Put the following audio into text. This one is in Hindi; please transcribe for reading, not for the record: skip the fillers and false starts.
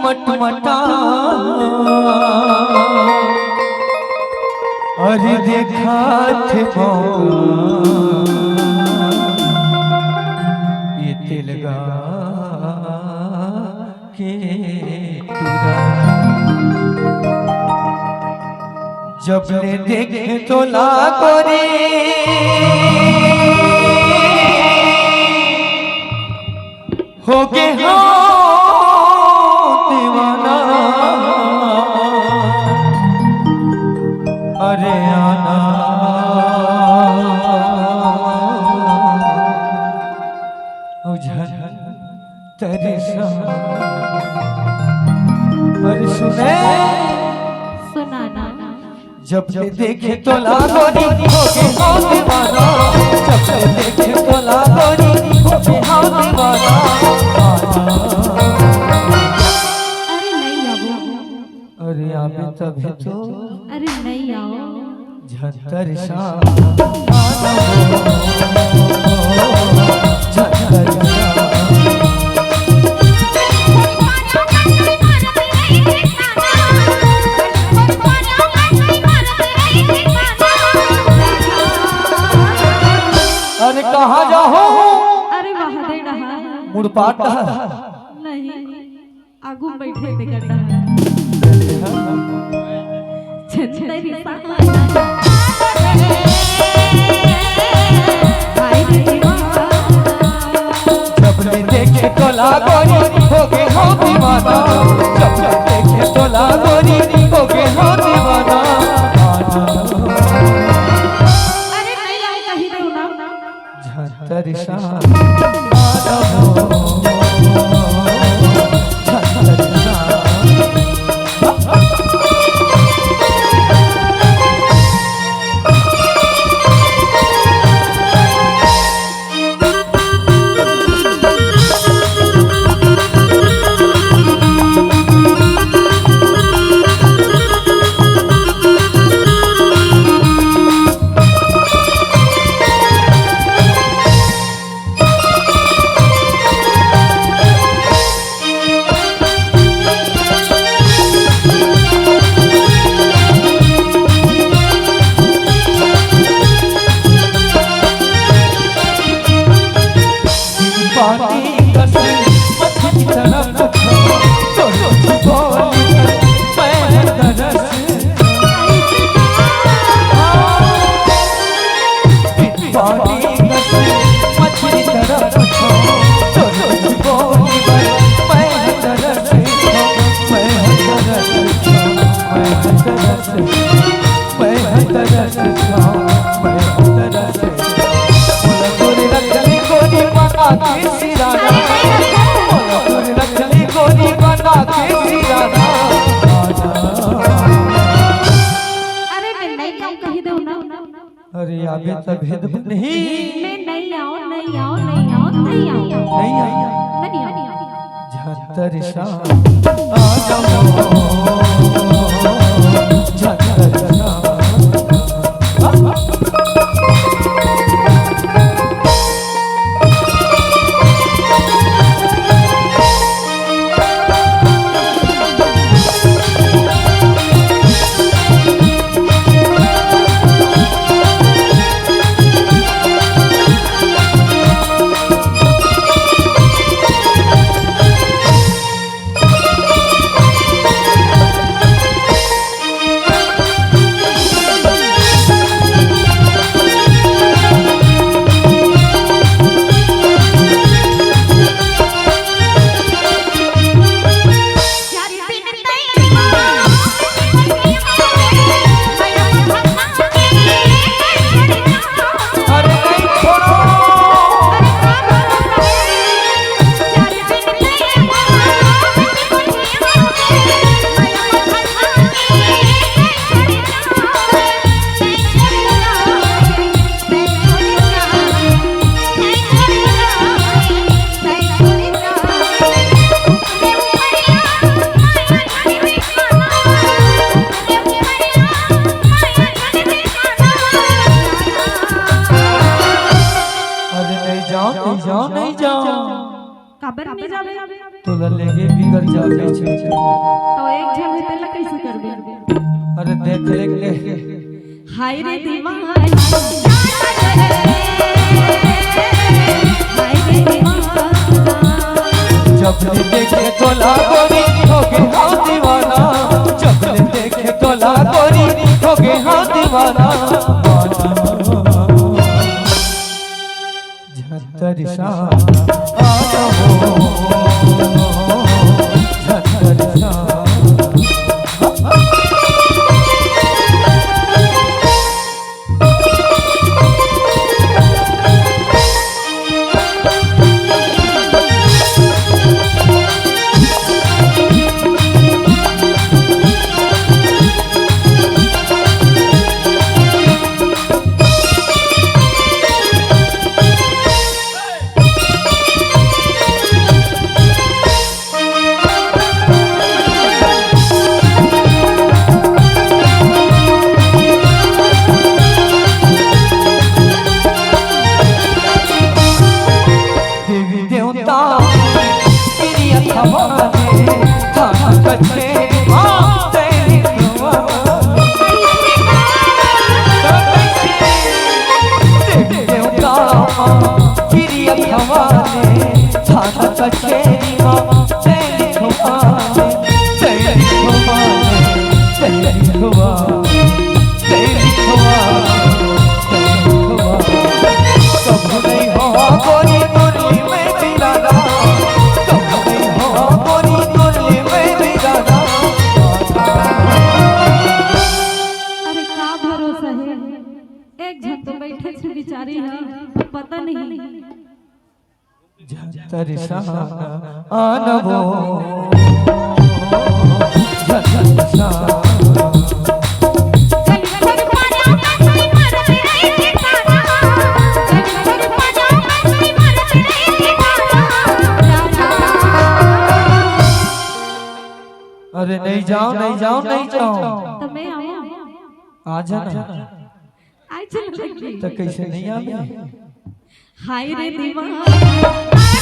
मटमटा अरे देखा थे ये तिलगा के जब ने देखे तो लागो रे हो गए हो दीवाना अरे आना तेरे अरे सुने सुनाना जब से देखे तो लागो रे हो गए हो दीवाना जब से देखे तो लागो रे हो गए हो दीवाना अरे आवे तभी तो अरे नहीं आओ झंतर शाह अरे कहाँ जाओ अरे वहाँ दे रहा मुड़पाट नहीं आगू बैठे थे करना छंदरी जब ने देखे तो लागो रे हो गए हो दीवाना जब ने देखे तो लागो रे हो गए हो दीवाना अरे नहीं आई कहीं दो ना झंतर शाह अरे आगे तो भेद नहीं नहीं आओ नहीं आओ नहीं आओ नहीं आओ नहीं आई नहीं आओ झंतर शाह आ जाओ झंतर शाह तोरा लेगे बिगड़ जावे छे। तो एक जन है तेला कैसे करबे? अरे देख ले हाय रे दीवाना हाय रे दीवाना जब ले देखे तोला गोरी होगे हाँ दीवाना जब ले देखे तोला गोरी होगे हाँ दीवाना झंतर शाह आना हो झंतर शाह पता नहीं झंतर शाह आना हो झंतर शाह अरे नहीं जाओ नहीं जाओ नहीं जाओ तो मैं आऊं आ जाना आई चल लगी तो कैसे नहीं आवे हाय रे दीवाना